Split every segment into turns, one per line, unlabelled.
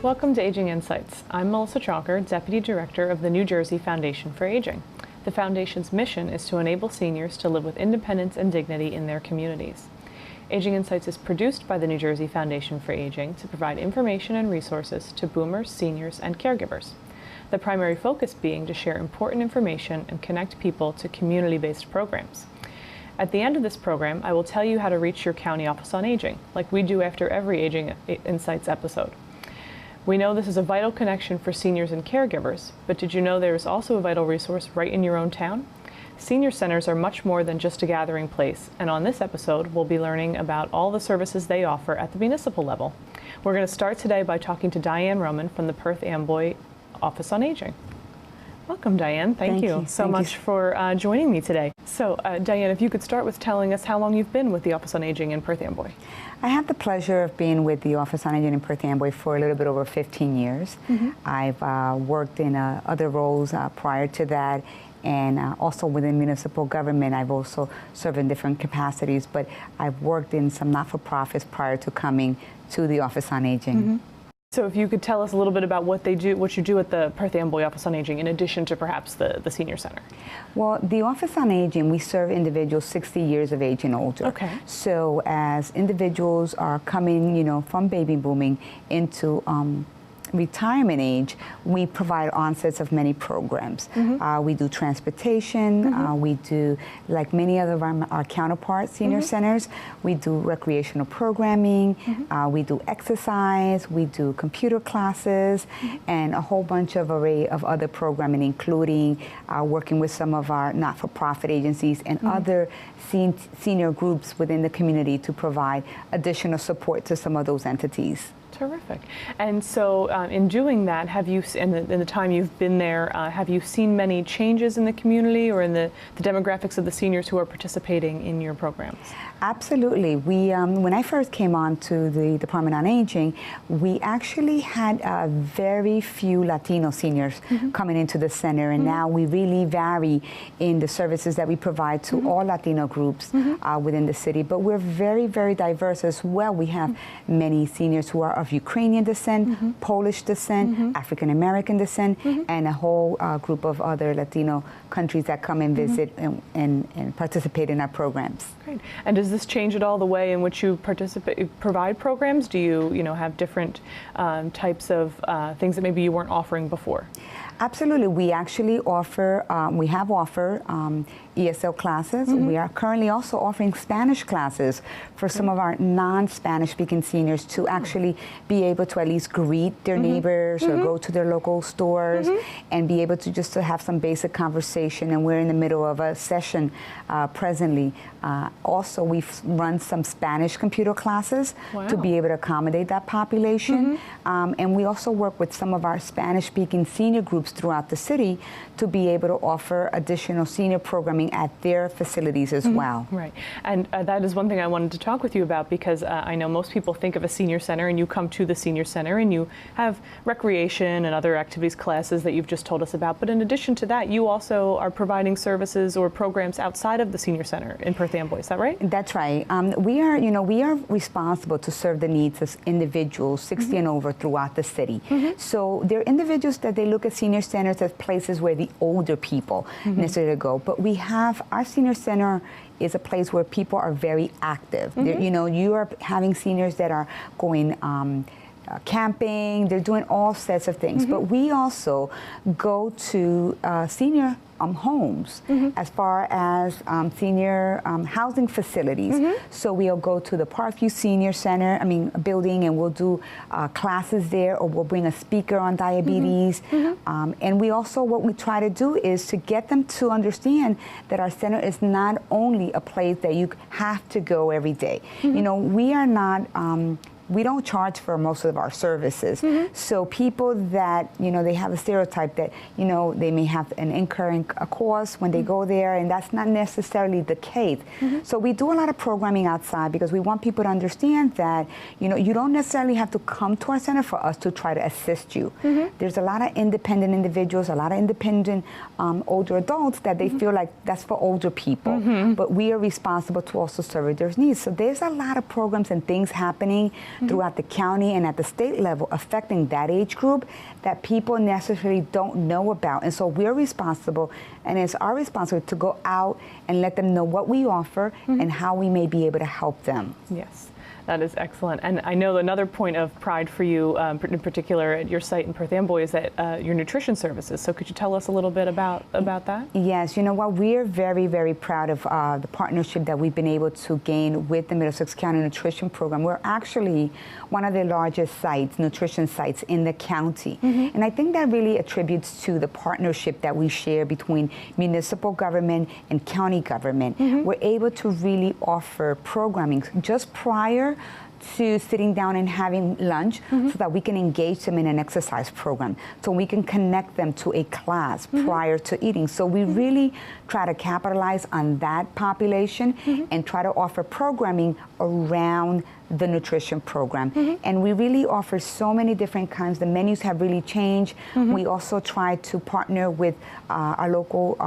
Welcome to Aging Insights. I'm Melissa Chalker, Deputy Director of the New Jersey Foundation for Aging. The Foundation's mission is to enable seniors to live with independence and dignity in their communities. Aging Insights is produced by the New Jersey Foundation for Aging to provide information and resources to boomers, seniors, and caregivers. The primary focus being to share important information and connect people to community-based programs. At the end of this program, I will tell you how to reach your county office on aging, like we do after every Aging Insights episode. We know this is a vital connection for seniors and caregivers, but did you know there is also a vital resource right in your own town? Senior centers are much more than just a gathering place, and on this episode, we'll be learning about all the services they offer at the municipal level. We're going to start today by talking to Diane Roman from the Perth Amboy Office on Aging. Welcome, Diane. Thank you so much for joining me today. So, Diane, if you could start with telling us how long you've been with the Office on Aging in Perth Amboy.
I have the pleasure of being with the Office on Aging in Perth Amboy for a little bit over 15 years. I've worked in other roles prior to that, and also within municipal government. I've also served in different capacities, but I've worked in some not-for-profits prior to coming to the Office on Aging.
So if you could tell us a little bit about what you do at the Perth Amboy Office on Aging, in addition to perhaps the Senior Center.
Well, the Office on Aging, we serve individuals 60 years of age and older.
Okay.
So as individuals are coming, from baby booming into retirement age, we provide onsets of many programs. We do transportation, we do, like many other of our counterparts, senior centers, we do recreational programming, we do exercise, we do computer classes, and a whole bunch of array of other programming, including working with some of our not-for-profit agencies and other senior groups within the community to provide additional support to some of those entities.
Terrific. And so in doing that, have you, in the time you've been there, have you seen many changes in the community or in the demographics of the seniors who are participating in your programs? Absolutely.
We, when I first came on to the Department on Aging, we actually had very few Latino seniors coming into the center, and now we really vary in the services that we provide to all Latino groups within the city. But we're very, very diverse as well. We have many seniors who are of Ukrainian descent, Polish descent, African American descent, and a whole group of other Latino countries that come and visit and participate in our programs.
Great. And does this change at all the way in which you provide programs? Do you, have different types of things that maybe you weren't offering before?
Absolutely. We actually offer, we have offered ESL classes. We are currently also offering Spanish classes for some of our non-Spanish speaking seniors to actually be able to at least greet their neighbors or go to their local stores and be able to just to have some basic conversation. And we're in the middle of a session presently. Also, we've run some Spanish computer classes to be able to accommodate that population. And we also work with some of our Spanish speaking senior groups throughout the city to be able to offer additional senior programming at their facilities as well.
Right, and that is one thing I wanted to talk with you about, because I know most people think of a senior center and you come to the senior center and you have recreation and other activities classes that you've just told us about, but in addition to that, you also are providing services or programs outside of the senior center in Perth Amboy, is that right?
That's right. We are responsible to serve the needs of individuals 60 and over throughout the city. So there are individuals that they look at senior centers as places where the older people necessarily go, but we have our senior center is a place where people are very active. You are having seniors that are going camping, they're doing all sorts of things, but we also go to senior homes as far as senior housing facilities. So we'll go to the Parkview Senior Center, building, and we'll do classes there, or we'll bring a speaker on diabetes. And we also, what we try to do is to get them to understand that our center is not only a place that you have to go every day. We are not, we don't charge for most of our services. So people that, they have a stereotype that, they may have an incurring a cost when they go there, and that's not necessarily the case. So we do a lot of programming outside because we want people to understand that, you don't necessarily have to come to our center for us to try to assist you. There's a lot of independent individuals, a lot of independent older adults that they feel like that's for older people, but we are responsible to also serve their needs. So there's a lot of programs and things happening throughout the county and at the state level affecting that age group that people necessarily don't know about. And so we're responsible, and it's our responsibility to go out and let them know what we offer and how we may be able to help them.
Yes. That is excellent. And I know another point of pride for you, in particular at your site in Perth Amboy, is that your nutrition services. So could you tell us a little bit about that?
Yes, you know what, we're very, very proud of the partnership that we've been able to gain with the Middlesex County Nutrition Program. We're actually one of the largest sites, nutrition sites in the county. And I think that really attributes to the partnership that we share between municipal government and county government. We're able to really offer programming just prior to sitting down and having lunch so that we can engage them in an exercise program, so we can connect them to a class prior to eating. So we really try to capitalize on that population and try to offer programming around the nutrition program. And we really offer so many different kinds. The menus have really changed. We also try to partner with our local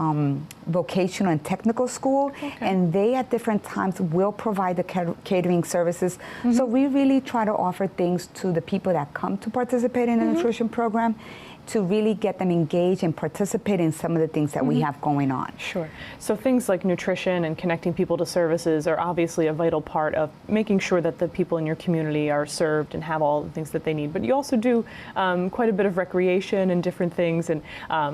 vocational and technical school, and they at different times will provide the catering services. So we really try to offer things to the people that come to participate in the nutrition program, to really get them engaged and participate in some of the things that we have going on.
Sure. So things like nutrition and connecting people to services are obviously a vital part of making sure that the people in your community are served and have all the things that they need. But you also do quite a bit of recreation and different things. And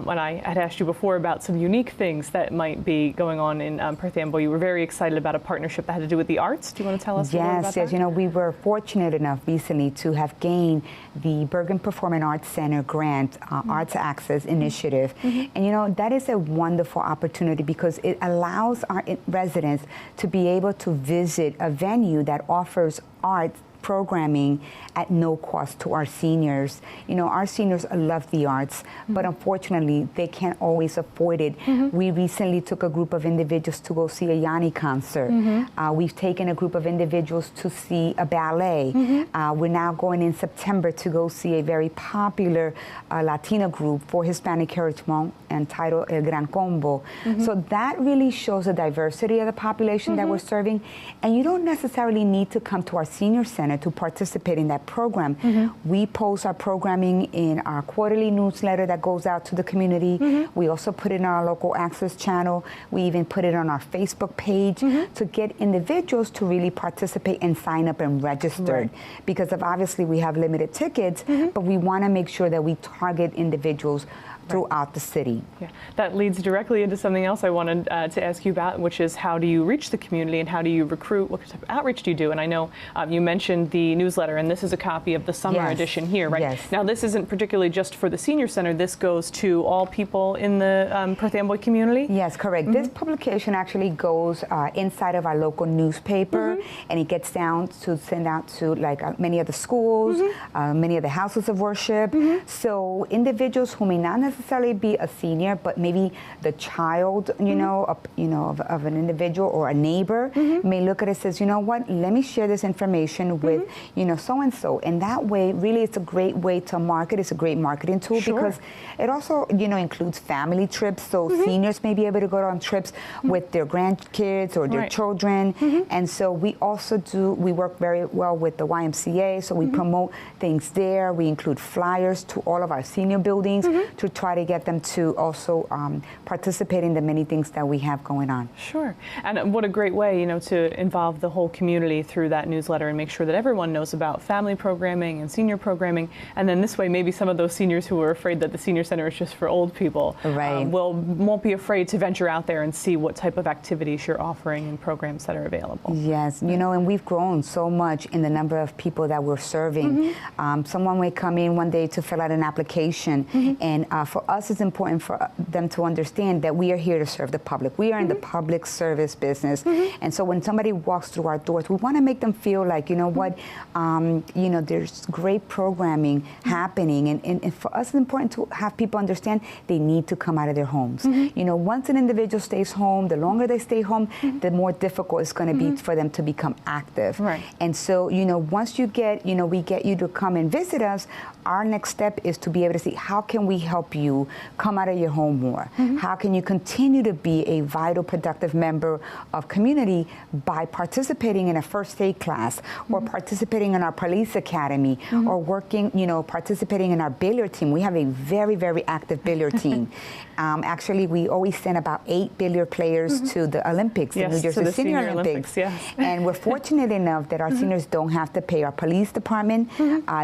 when I had asked you before about some unique things that might be going on in Perth Amboy, you were very excited about a partnership that had to do with the arts. Do you want to tell us a little about that?
Yes, you know, we were fortunate enough recently to have gained the Bergen Performing Arts Center grant, Arts Access Initiative. And you know, that is a wonderful opportunity because it allows our residents to be able to visit a venue that offers art programming at no cost to our seniors. You know, our seniors love the arts, but unfortunately they can't always afford it. We recently took a group of individuals to go see a Yanni concert. We've taken a group of individuals to see a ballet. We're now going in September to go see a very popular Latina group for Hispanic Heritage Month entitled El Gran Combo. So that really shows the diversity of the population that we're serving. And you don't necessarily need to come to our senior center to participate in that program. We post our programming in our quarterly newsletter that goes out to the community. We also put it in our local access channel. We even put it on our Facebook page to get individuals to really participate and sign up and register. Because of obviously we have limited tickets, but we want to make sure that we target individuals throughout the city.
Yeah, that leads directly into something else I wanted to ask you about, which is how do you reach the community and how do you recruit? What type of outreach do you do? And I know you mentioned the newsletter, and this is a copy of the summer edition here, right?
Yes.
Now, this isn't particularly just for the senior center. This goes to all people in the Perth Amboy community?
Yes, correct. This publication actually goes inside of our local newspaper, and it gets down to send out to like many of the schools, many of the houses of worship. So individuals who may not necessarily be a senior, but maybe the child, you know, of an individual or a neighbor may look at it and says, you know what, let me share this information with, you know, so-and-so. And that way, really, it's a great way to market. It's a great marketing tool because it also, you know, includes family trips. So seniors may be able to go on trips with their grandkids or their children. And so we also we work very well with the YMCA. So we promote things there. We include flyers to all of our senior buildings to try to get them to also participate in the many things that we have going on.
Sure. And what a great way, you know, to involve the whole community through that newsletter and make sure that everyone knows about family programming and senior programming. And then this way, maybe some of those seniors who are afraid that the senior center is just for old people won't be afraid to venture out there and see what type of activities you're offering and programs that are available.
Yes, you know, and we've grown so much in the number of people that we're serving. Someone may come in one day to fill out an application, and for us, it's important for them to understand that we are here to serve the public. We are in the public service business. And so when somebody walks through our doors, we want to make them feel like, you know what, you know, there's great programming happening. And for us, it's important to have people understand they need to come out of their homes. You know, once an individual stays home, the longer they stay home, the more difficult it's going to be for them to become active. And so, you know, once you get, you know, we get you to come and visit us, our next step is to be able to see how can we help you you come out of your home more? How can you continue to be a vital, productive member of community by participating in a first aid class, or participating in our police academy, or working, participating in our billiard team? We have a very, very active billiard team. Actually, we always send about 8 billiard players to the Olympics, the New Jersey Senior Olympics. And we're fortunate enough that our seniors don't have to pay. Our police department,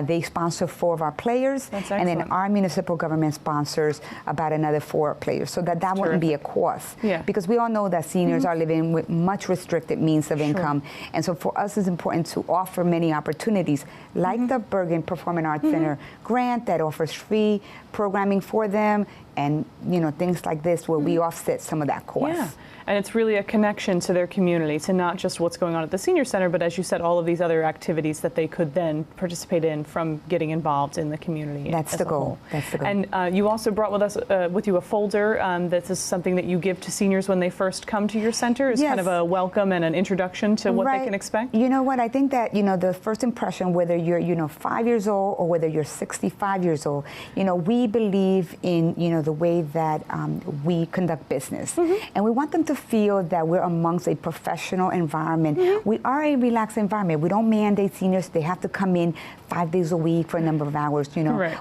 they sponsor 4 of our players, and then our municipal government sponsors about another 4 players, so that wouldn't be a cost. Because we all know that seniors are living with much restricted means of income, and so for us it's important to offer many opportunities, like the Bergen Performing Arts Center grant that offers free programming for them, and things like this where we offset some of that cost.
And it's really a connection to their community, to not just what's going on at the senior center, but as you said, all of these other activities that they could then participate in from getting involved in the community.
That's the goal. That's the goal.
And you also brought with you a folder that is something that you give to seniors when they first come to your center. Is kind of a welcome and an introduction to what they can expect.
You know what? I think that the first impression, whether you're 5 years old or whether you're 65 years old, we believe in the way that we conduct business, and we want them to feel that we're amongst a professional environment. We are a relaxed environment. We don't mandate seniors they have to come in 5 days a week for a number of hours.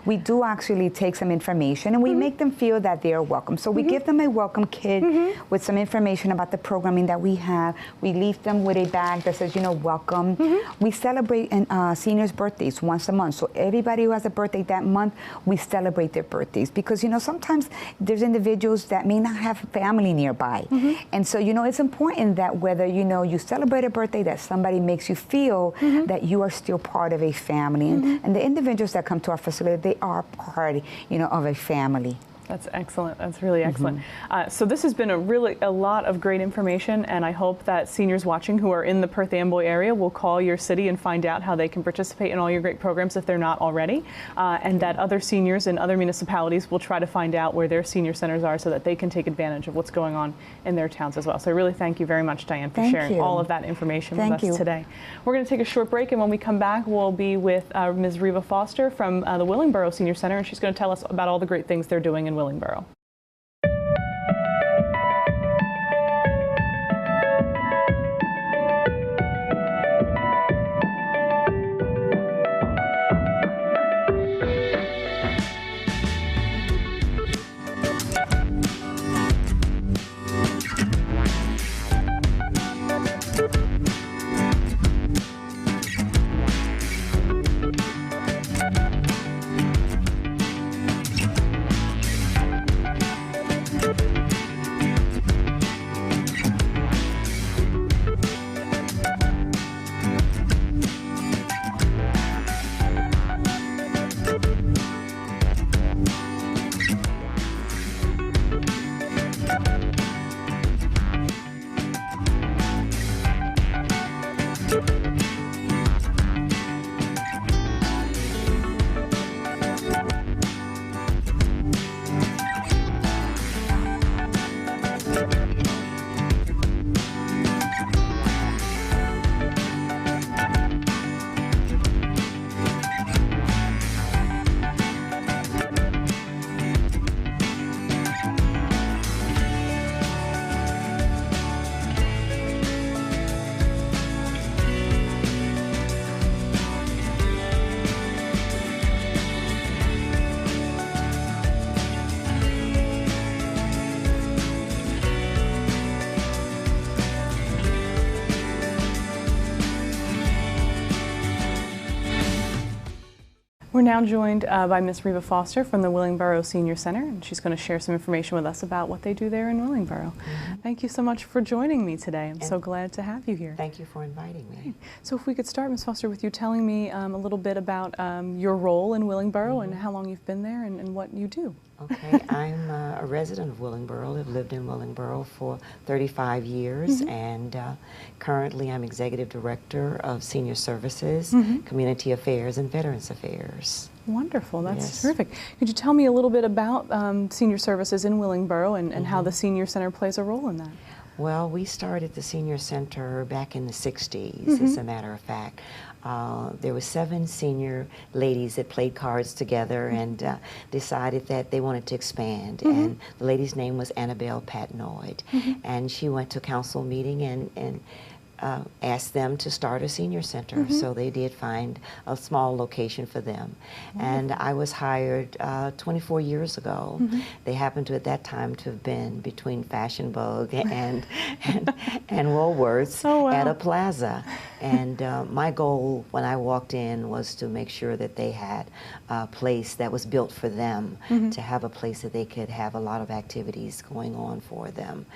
We do actually take some information, and we make them feel that they are welcome. So we give them a welcome kit with some information about the programming that we have. We leave them with a bag that says welcome. We celebrate seniors' birthdays once a month, so everybody who has a birthday that month, we celebrate their birthdays, because sometimes there's individuals that may not have family nearby. And so, it's important that whether, you celebrate a birthday, that somebody makes you feel that you are still part of a family. And the individuals that come to our facility, they are part, of a family.
That's excellent. That's really excellent. So this has been a lot of great information, and I hope that seniors watching who are in the Perth Amboy area will call your city and find out how they can participate in all your great programs if they're not already, and that other seniors in other municipalities will try to find out where their senior centers are so that they can take advantage of what's going on in their towns as well. So I really thank you very much, Diane, for sharing all of that information with us today. We're going to take a short break, and when we come back, we'll be with Ms. Reva Foster from the Willingboro Senior Center, and she's going to tell us about all the great things they're doing in Willingboro. We're now joined by Ms. Reva Foster from the Willingboro Senior Center, and she's going to share some information with us about what they do there in Willingboro. Thank you so much for joining me today. I'm so glad to have you here.
Thank you for inviting me.
So if we could start, Ms. Foster, with you telling me a little bit about your role in Willingboro and how long you've been there and what you do.
Okay, I'm a resident of Willingboro. I've lived in Willingboro for 35 years, and currently I'm Executive Director of Senior Services, Community Affairs, and Veterans Affairs.
Wonderful, that's terrific. Could you tell me a little bit about Senior Services in Willingboro and how the Senior Center plays a role in that?
Well, we started the Senior Center back in the 60s, as a matter of fact. there were 7 senior ladies that played cards together and decided that they wanted to expand. And the lady's name was Annabelle Patnoid. And she went to a council meeting and asked them to start a senior center. So they did find a small location for them. And I was hired 24 years ago. They happened to, at that time, to have been between Fashion Vogue and Woolworths at a plaza. And my goal when I walked in was to make sure that they had a place that was built for them, to have a place that they could have a lot of activities going on for them.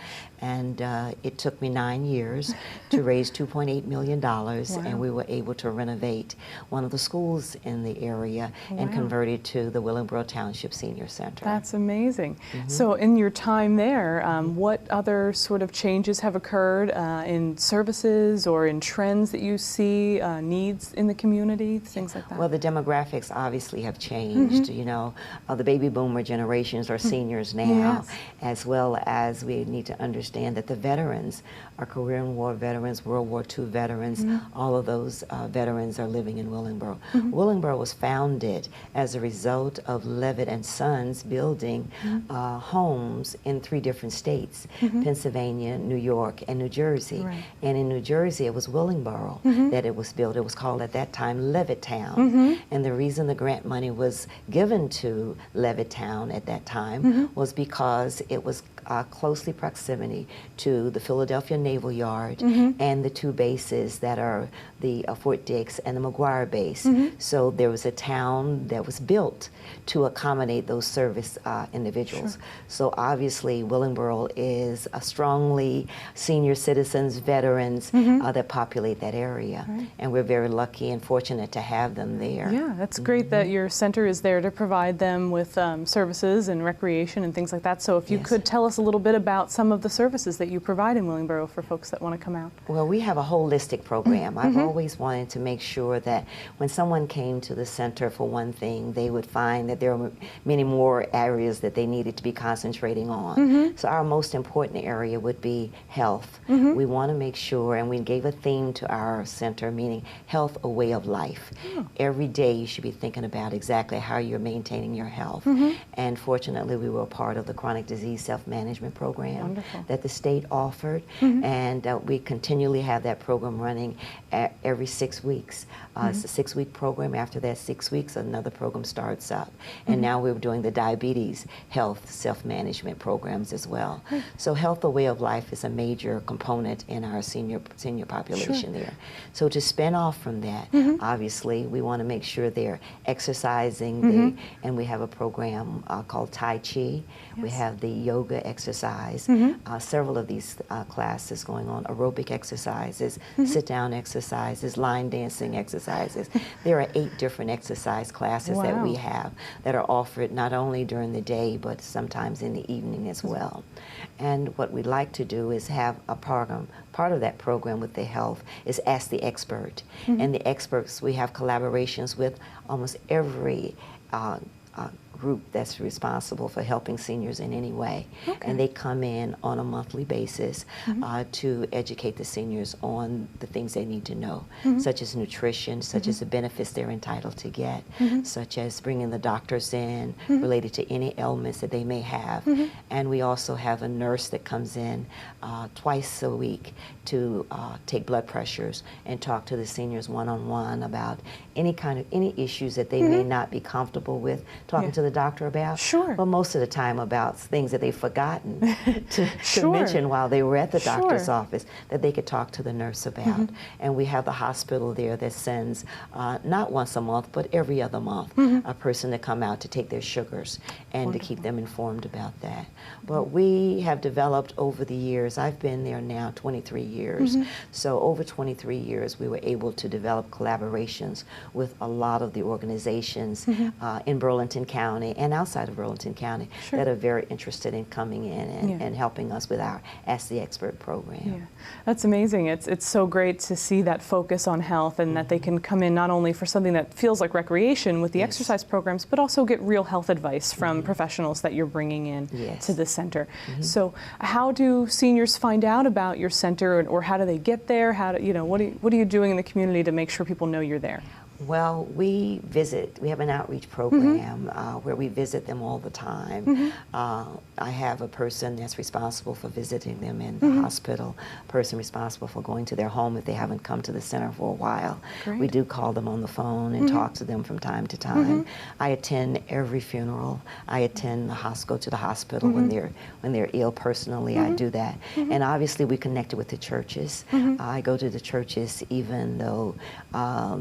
And it took me 9 years to raise $2.8 million, and we were able to renovate one of the schools in the area and convert it to the Willingboro Township Senior Center.
That's amazing. So in your time there, what other sort of changes have occurred in services or in trends that you see, needs in the community, things like that?
Well, the demographics obviously have changed. You know, the baby boomer generations are seniors now, as well as we need to understand that the veterans are Korean War veterans, World War II veterans. All of those veterans are living in Willingboro. Willingboro was founded as a result of Levitt and Sons building homes in 3 different states, Pennsylvania, New York, and New Jersey. And in New Jersey, it was Willingboro that it was built. It was called at that time Levittown. And the reason the grant money was given to Levittown at that time was because it was closely proximity to the Philadelphia Naval Yard and the 2 bases that are the Fort Dix and the McGuire base. So there was a town that was built to accommodate those service individuals. So obviously Willingboro is a strongly senior citizens, veterans that populate that area. And we're very lucky and fortunate to have them there.
Yeah, that's great that your center is there to provide them with services and recreation and things like that. So if you could tell us a little bit about some of the services that you provide in Willingboro for folks that want to come out.
Well, we have a holistic program. I've always wanted to make sure that when someone came to the center for one thing, they would find that there were many more areas that they needed to be concentrating on. So our most important area would be health. We want to make sure, and we gave a theme to our center, meaning health, a way of life. Every day you should be thinking about exactly how you're maintaining your health. And fortunately, we were a part of the chronic disease self-management program that the state offered, and we continually have that program running every 6 weeks. It's a 6-week program. After that 6 weeks, another program starts up. And now we're doing the diabetes health self-management programs as well. So health, a way of life, is a major component in our senior population there. So to spin off from that, obviously, we want to make sure they're exercising, and we have a program called Tai Chi. We have the yoga exercise, several of these classes going on, aerobic exercises, sit-down exercises, line dancing exercises. There are 8 different exercise classes that we have that are offered not only during the day, but sometimes in the evening as well. And what we'd like to do is have a program. Part of that program with the health is Ask the Expert. And the experts, we have collaborations with almost every group that's responsible for helping seniors in any way. And they come in on a monthly basis to educate the seniors on the things they need to know, such as nutrition, such as the benefits they're entitled to get, such as bringing the doctors in related to any ailments that they may have. And we also have a nurse that comes in twice a week to take blood pressures and talk to the seniors one-on-one about any issues that they may not be comfortable with talking to the doctor about. But most of the time about things that they've forgotten to mention while they were at the doctor's office that they could talk to the nurse about. And we have the hospital there that sends not once a month but every other month a person to come out to take their sugars and to keep them informed about that. But we have developed over the years, I've been there now 23 years, so over 23 years we were able to develop collaborations with a lot of the organizations in Burlington County County and outside of Burlington County that are very interested in coming in and helping us with our Ask the Expert program.
Yeah, that's amazing. It's so great to see that focus on health and that they can come in not only for something that feels like recreation with the exercise programs, but also get real health advice from professionals that you're bringing in to the center. So how do seniors find out about your center, or how do they get there? How do, what are you doing in the community to make sure people know you're there?
Well, we have an outreach program where we visit them all the time. I have a person that's responsible for visiting them in the hospital, a person responsible for going to their home if they haven't come to the center for a while.
Great.
We do call them on the phone and talk to them from time to time. I attend every funeral. I attend go to the hospital when they're ill personally. I do that. And obviously we connected with the churches. I go to the churches even though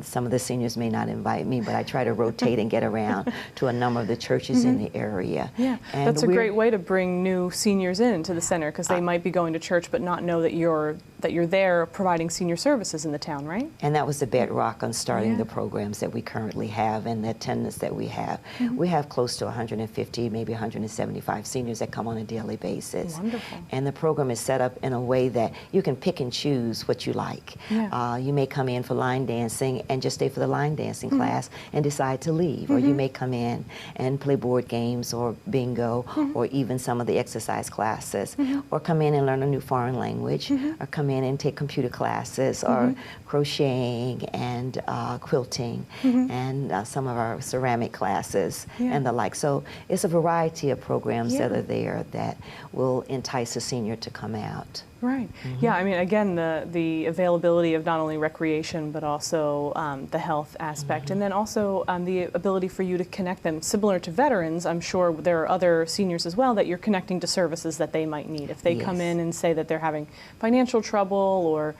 some of the seniors may not invite me, but I try to rotate and get around to a number of the churches in the area.
Yeah, and that's a great way to bring new seniors into the center, because they might be going to church but not know that you're there providing senior services in the town, right?
And that was the bedrock on starting the programs that we currently have and the attendance that we have. We have close to 150, maybe 175 seniors that come on a daily basis.
Wonderful.
And the program is set up in a way that you can pick and choose what you like. You may come in for line dancing and just stay for the line dancing class and decide to leave, or you may come in and play board games or bingo or even some of the exercise classes, or come in and learn a new foreign language, or come in and take computer classes, or crocheting and quilting and some of our ceramic classes and the like. So it's a variety of programs that are there that will entice a senior to come out.
Right. Yeah, I mean, again, the availability of not only recreation, but also the health aspect, and then also the ability for you to connect them. Similar to veterans, I'm sure there are other seniors as well that you're connecting to services that they might need. If they come in and say that they're having financial trouble, or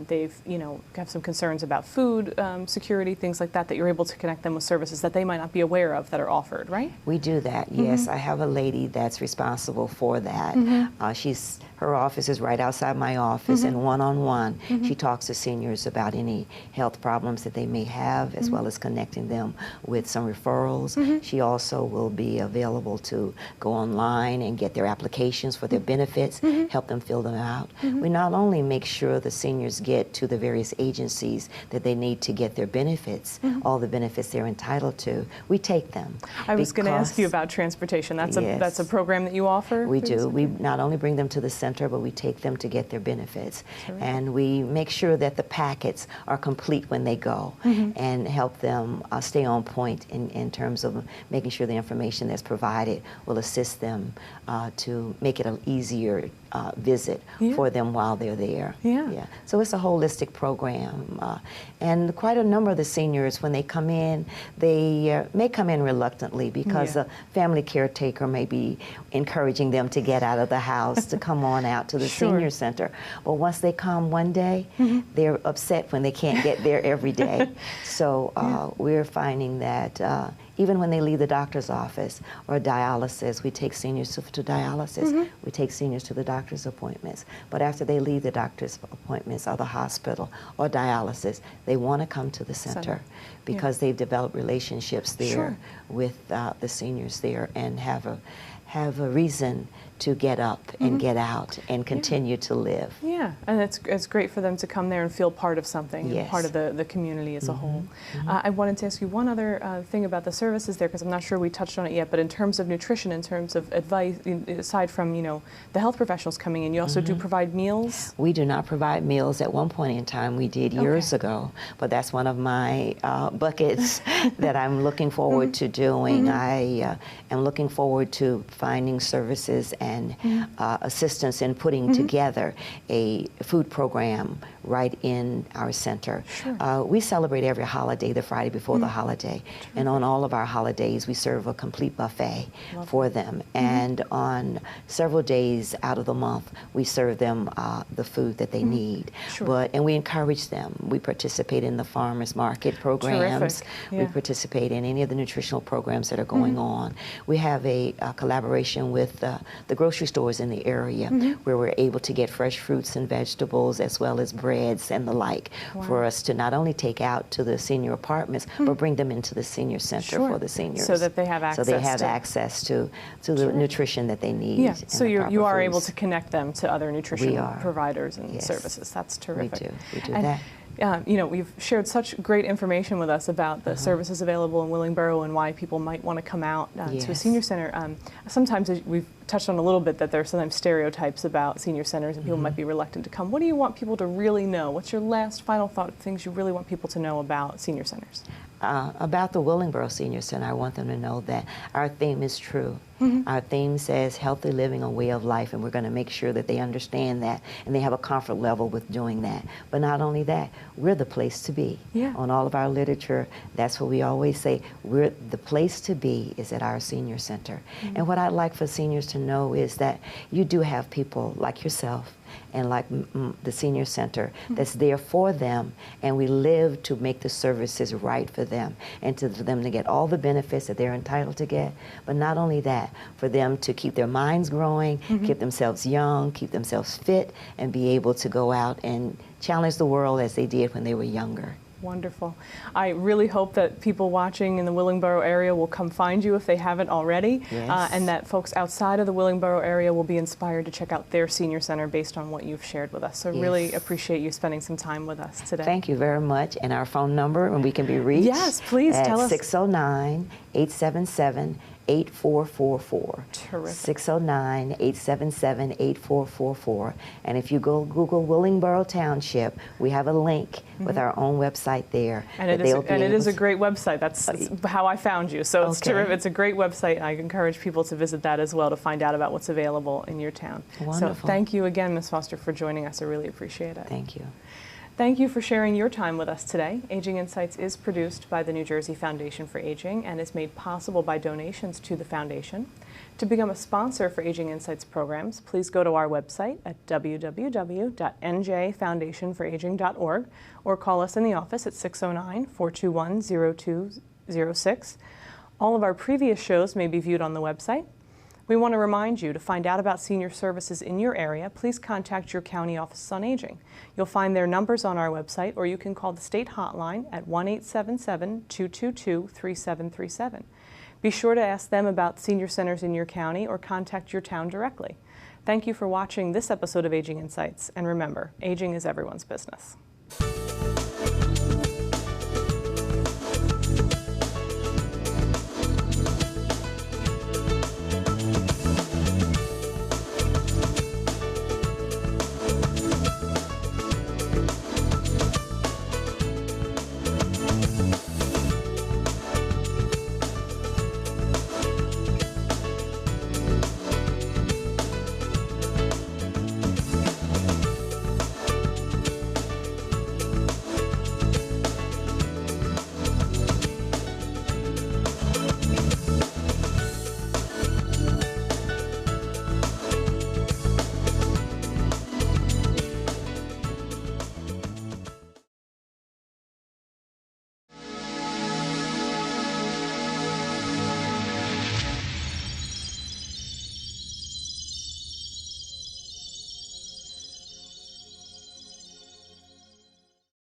they've, have some concerns about food security, things like that, that you're able to connect them with services that they might not be aware of that are offered, right?
We do that, yes. I have a lady that's responsible for that. Her office is right outside my office, and one-on-one, she talks to seniors about any health problems that they may have, as well as connecting them with some referrals. She also will be available to go online and get their applications for their benefits, help them fill them out. We not only make sure the seniors get to the various agencies that they need to get their benefits, all the benefits they're entitled to, we take them.
I was going to ask you about transportation. That's a program that you offer?
We do. We not only bring them to the center, but we take them to get their benefits. And we make sure that the packets are complete when they go, and help them stay on point in terms of making sure the information that's provided will assist them to make it an easier visit for them while they're there. So it's a holistic program. And quite a number of the seniors, when they come in, they may come in reluctantly because a family caretaker may be encouraging them to get out of the house, to come on out to the senior center. But once they come one day, they're upset when they can't get there every day. So we're finding that even when they leave the doctor's office or dialysis, we take seniors to dialysis. We take seniors to the doctor's appointments. But after they leave the doctor's appointments or the hospital or dialysis, they want to come to the center because they've developed relationships there with the seniors there, and have a reason to get up and get out and continue to live.
Yeah, and it's great for them to come there and feel part of something, and part of the community as a whole. I wanted to ask you one other thing about the services there, because I'm not sure we touched on it yet, but in terms of nutrition, in terms of advice, aside from, the health professionals coming in, you also do provide meals? We do not provide meals. At one point in time we did years ago, but that's one of my buckets that I'm looking forward to doing. I am looking forward to finding services and assistance in putting together a food program right in our center. We celebrate every holiday the Friday before the holiday, and on all of our holidays we serve a complete buffet for them, and on several days out of the month we serve them the food that they need. And we encourage them. We participate in the farmers market programs. We participate in any of the nutritional programs that are going on. We have a collaboration with the grocery stores in the area where we're able to get fresh fruits and vegetables as well as bread
breads and the like, for us to not only take out to the senior apartments, but bring them into the senior center for the seniors.
So that they have access
to the nutrition that they need.
Yeah, so you are able to connect them to other nutrition providers and
Yes.
services. That's terrific.
We do
and,
that.
You know, we've shared such great information with us about the services available in Willingboro and why people might want to come out to a senior center. Sometimes we've touched on a little bit that there are sometimes stereotypes about senior centers and people might be reluctant to come. What do you want people to really know? What's your last final thought, things you really want people to know about senior centers?
About the Willingboro Senior Center, I want them to know that our theme is true. Our theme says healthy living, a way of life, and we're going to make sure that they understand that and they have a comfort level with doing that. But not only that, we're the place to be. On all of our literature, that's what we always say. We're the place to be is at our senior center. And what I'd like for seniors to know is that you do have people like yourself and like the senior center that's there for them, and we live to make the services right for them and for them to get all the benefits that they're entitled to get. But not only that, for them to keep their minds growing, keep themselves young, keep themselves fit, and be able to go out and challenge the world as they did when they were younger.
Wonderful. I really hope that people watching in the Willingboro area will come find you if they haven't already, and that folks outside of the Willingboro area will be inspired to check out their senior center based on what you've shared with us. So really appreciate you spending some time with us today.
Thank you very much. And our phone number, and we can be reached.
Yes, please tell us.
609-877-8444.
Terrific.
609-877-8444. And if you go Google Willingboro Township, we have a link with our own website there.
And it is a great website. That's how I found you. So it's terrific. It's a great website. I encourage people to visit that as well to find out about what's available in your town.
Wonderful.
So thank you again, Ms. Foster, for joining us. I really appreciate it.
Thank you.
Thank you for sharing your time with us today. Aging Insights is produced by the New Jersey Foundation for Aging and is made possible by donations to the foundation. To become a sponsor for Aging Insights programs, please go to our website at www.njfoundationforaging.org or call us in the office at 609-421-0206. All of our previous shows may be viewed on the website. We want to remind you to find out about senior services in your area, please contact your county office on aging. You'll find their numbers on our website, or you can call the state hotline at 1-877-222-3737. Be sure to ask them about senior centers in your county or contact your town directly. Thank you for watching this episode of Aging Insights, and remember, aging is everyone's business.